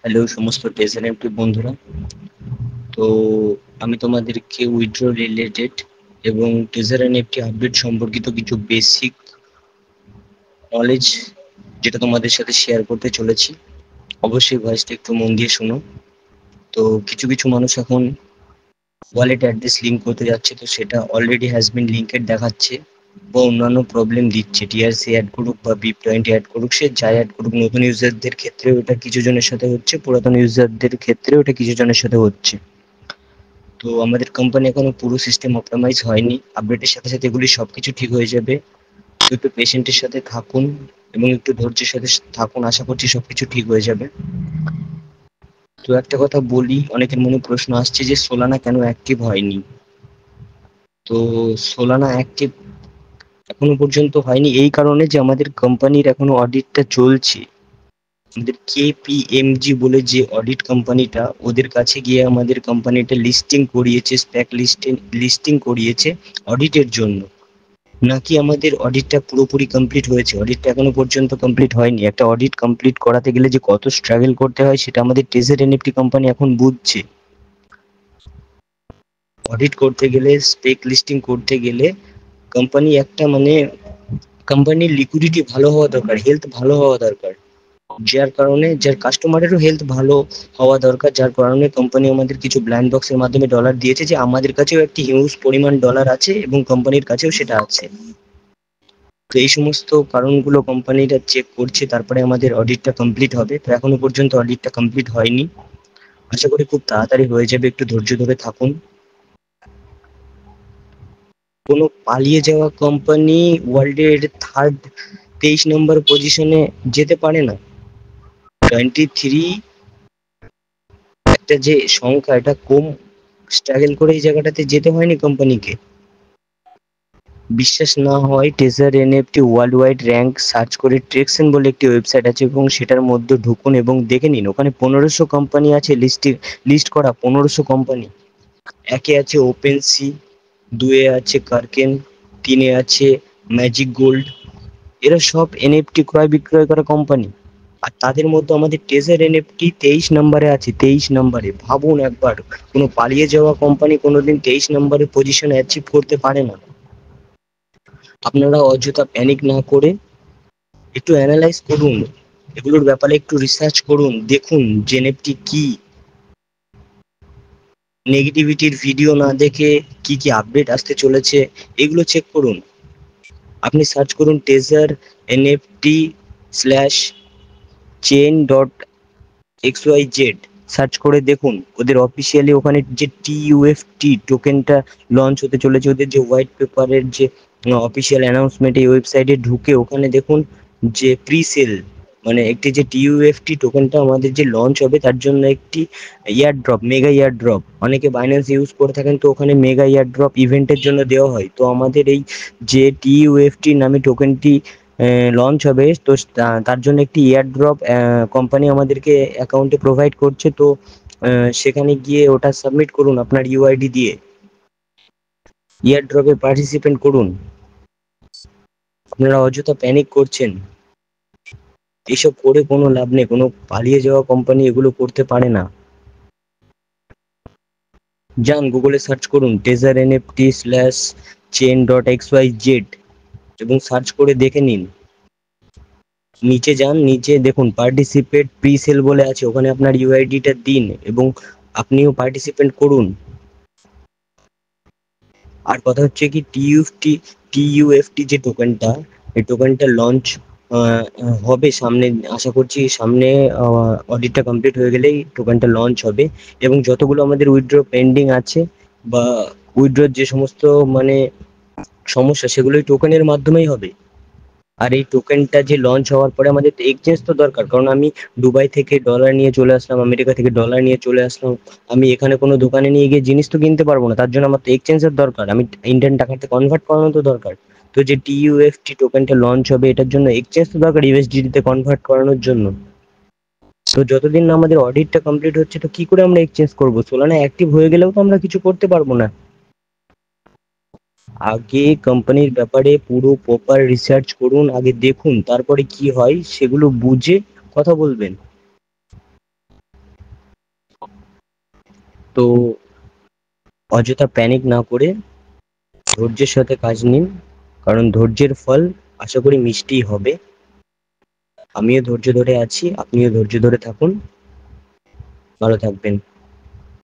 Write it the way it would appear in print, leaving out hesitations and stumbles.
Hello সমস্ত taser MP বন্ধুরা। তো আমি তোমাদেরকে উইথড্র রিলেটেড এবং টেজার এনএফটি আপডেট সম্পর্কিত কিছু বেসিক নলেজ যেটা তোমাদের সাথে শেয়ার করতে চলেছি। অবশ্যই ভয়েসটা একটু মন দিয়ে শোনো। তো কিছু কিছু মানুষ এখন ওয়ালেট অ্যাড্রেস লিঙ্ক করতে যাচ্ছে, তো সেটা অলরেডি হ্যাজ বিন লিঙ্কেড দেখাচ্ছে বা অন্যান্য প্রবলেম দিচ্ছে। টিআরসি অ্যাড করুক বা BIP20 অ্যাড করুক, সে যাই অ্যাড করুক, নতুন ইউজারদের ক্ষেত্রেও এটা কিছু জনের সাথে হচ্ছে, পুরাতন ইউজারদের ক্ষেত্রেও এটা কিছু জনের সাথে হচ্ছে। তো আমাদের কোম্পানি এখনো পুরো সিস্টেম অপটিমাইজ হয়নি। আপডেটের সাথে সাথে এগুলি সবকিছু ঠিক হয়ে যাবে। তো একটু পেশেন্টের সাথে থাকুন এবং একটু ধৈর্যের সাথে থাকুন, আশা করছি সবকিছু ঠিক হয়ে যাবে। তো একটা কথা বলি, অনেকের মনে প্রশ্ন আসছে যে সোলানা কেন অ্যাক্টিভ হয়নি। তো সোলানা অ্যাক্টিভ এখনো পর্যন্ত হয়নি এই কারণে যে আমাদের কোম্পানির এখনো অডিটটা চলছে। আমাদের KPMG বলে যে অডিট কোম্পানিটা, ওদের কাছে গিয়ে আমাদের কোম্পানিটা লিস্টিং করিয়েছে, স্প্যাক লিস্টিং করিয়েছে অডিটের জন্য। নাকি আমাদের অডিটটা পুরোপুরি কমপ্লিট হয়েছে, অডিটটা এখনো পর্যন্ত কমপ্লিট হয়নি। একটা অডিট কমপ্লিট করাতে গেলে যে কত স্ট্রাগল করতে হয় সেটা আমাদের টেজার এনএফটি কোম্পানি এখন বুঝছে। অডিট করতে গেলে, স্পেক লিস্টিং করতে গেলে কোম্পানি একটা কোম্পানির লিকুইডিটি ভালো হওয়া দরকার, হেলথ ভালো হওয়া দরকার। যার কারণে যার কাস্টমারেরও হেলথ ভালো হওয়া দরকার, যার কারণে কোম্পানি আমাদের কিছু ব্ল্যান্ড বক্সের মাধ্যমে ডলার দিয়েছে, যে আমাদের কাছেও একটি হিউজ পরিমাণ ডলার আছে এবং কোম্পানির কাছেও সেটা আছে। তো এই সমস্ত কারণগুলো কোম্পানিরা চেক করছে, তারপরে আমাদের অডিটটা কমপ্লিট হবে। তো এখনো পর্যন্ত অডিটটা কমপ্লিট হয়নি, আশা করি খুব তাড়াতাড়ি হয়ে যাবে, একটু ধৈর্য ধরে থাকুন। কোনো পালিয়ে যাওয়া কোম্পানি ওয়ার্ল্ডের থার্ড 23 নম্বর পজিশনে যেতে পারে না। 23 একটা যে সংখ্যা, এটা কম স্ট্রাগল করে এই জায়গাটাতে যেতে হয়নি কোম্পানিকে। বিশ্বাস না হয় taser NFT world wide rank search করে ট্রেকসেন বলে একটি ওয়েবসাইট আছে এবং সেটার মধ্যে ঢুকুন এবং দেখে নিন, ওখানে 1500 কোম্পানি আছে লিস্ট করা, 1500 কোম্পানি। একে আছে ওপেন সি, দুয়ে আছে কার্কেন, তিনে আছে ম্যাজিক গোল্ড। এরা সব এনএফটি ক্রয় বিক্রয় করা কোম্পানি। আর তাদের মধ্যে আমাদের টেজার এনএফটি 23 নম্বরে আছে, 23 নম্বরে। ভাবুন একবার, কোনো পালিয়ে যাওয়া কোম্পানি কোনোদিন 23 নম্বরের পজিশন অ্যাচিভ করতে পারে না। আপনারা অযথা প্যানিক না করে একটু অ্যানালাইজ করুন, এগুলোর ব্যাপারে একটু রিসার্চ করুন, দেখুন যে এনএফটি কি। নেগেটিভিটির ভিডিও না দেখে কি কি আপডেট আসতে চলেছে এগুলো চেক করুন। আপনি সার্চ করুন টেজার এনএফটি স্ল্যাশ চেন.xyz, সার্চ করে দেখুন ওদের অফিসিয়ালি ওখানে যে TUFT টোকেনটা লঞ্চ হতে চলেছে, ওদের যে হোয়াইট পেপারের যে অফিসিয়াল অ্যানাউন্সমেন্ট, এই ওয়েবসাইটে ঢুকে ওখানে দেখুন যে প্রি সেল, একটি যে TUFT টোকেনটা আমাদের যে লঞ্চ হবে তার জন্য একটি ইয়ার ড্রপ, মেগা ইয়ার ড্রপ। অনেকে বাইন্যান্স ইউজ করে থাকেন, তো ওখানে মেগা ইয়ার ড্রপ ইভেন্টের জন্য দেওয়া হয়। তো আমাদের এই যে TUFT নামে টোকেনটি লঞ্চ হবে, তো তার জন্য একটি ইয়ার ড্রপ কোম্পানি আমাদেরকে অ্যাকাউন্টে প্রোভাইড করছে। তো সেখানে গিয়ে ওটা সাবমিট করুন আপনার ইউআইডি দিয়ে, ইয়ার ড্রপে পার্টিসিপেন্ট করুন। আপনারা অযথা প্যানিক করছেন, এসব করে কোনো লাভ নেই। কোনো পালিয়ে যাওয়া কোম্পানি এগুলো করতে পারে না। যান গুগলে সার্চ করুন টেজার এনএফটি স্ল্যাশ চেন.xyz এবং সার্চ করে দেখে নিন। নিচে যান, নিচে দেখুন পার্টিসিপেট প্রি সেল বলে আছে, ওখানে আপনার ইউআইডিটা দিন এবং আপনিও পার্টিসিপেট করুন। আর কথা হচ্ছে কি, টিইউএফটি যে টোকেনটা, এই টোকেনটা লঞ্চ হবে সামনে, আশা করছি সামনে অডিটটা কমপ্লিট হয়ে গেলেই টোকেনটা লঞ্চ হবে। এবং যতগুলো আমাদের উইথড্র পেন্ডিং আছে বা উইথড্রর যে সমস্ত সমস্যা, সেগুলো এই টোকেনের মাধ্যমেই হবে। আর এই টোকেনটা যে লঞ্চ হওয়ার পরে আমাদের এক্সচেঞ্জ তো দরকার, কারণ আমি দুবাই থেকে ডলার নিয়ে চলে আসলাম, আমেরিকা থেকে ডলার নিয়ে চলে আসলাম, আমি এখানে কোনো দোকানে নিয়ে গিয়ে জিনিস তো কিনতে পারবো না, তার জন্য আমার তো এক্সচেঞ্জের দরকার, আমি ইন্ডিয়ান টাকাতে কনভার্ট করানো তো দরকার। তো যে TUFT টোকেনটা লঞ্চ হবে, এটার জন্য এক্সচেঞ্জ তো দরকার ইউএসডিটি তে কনভার্ট করানোর জন্য। তো যতদিন না আমাদের অডিটটা কমপ্লিট হচ্ছে, তো কি করে আমরা এক্সচেঞ্জ করবো? সোলানা অ্যাক্টিভ হয়ে গেলেও তো আমরা কিছু করতে পারবো না। আগে কোম্পানির ব্যাপারে পুরো প্রপার রিসার্চ করুন, আগে দেখুন, তারপরে কি হয় সেগুলো বুঝে কথা বলবেন। তো অযথা প্যানিক না করে ধৈর্যের সাথে কাজ নিন, কারণ ধৈর্যের ফল আশা করি মিষ্টিই হবে। আমিও ধৈর্য ধরে আছি, আপনিও ধৈর্য ধরে থাকুন। ভালো থাকবেন।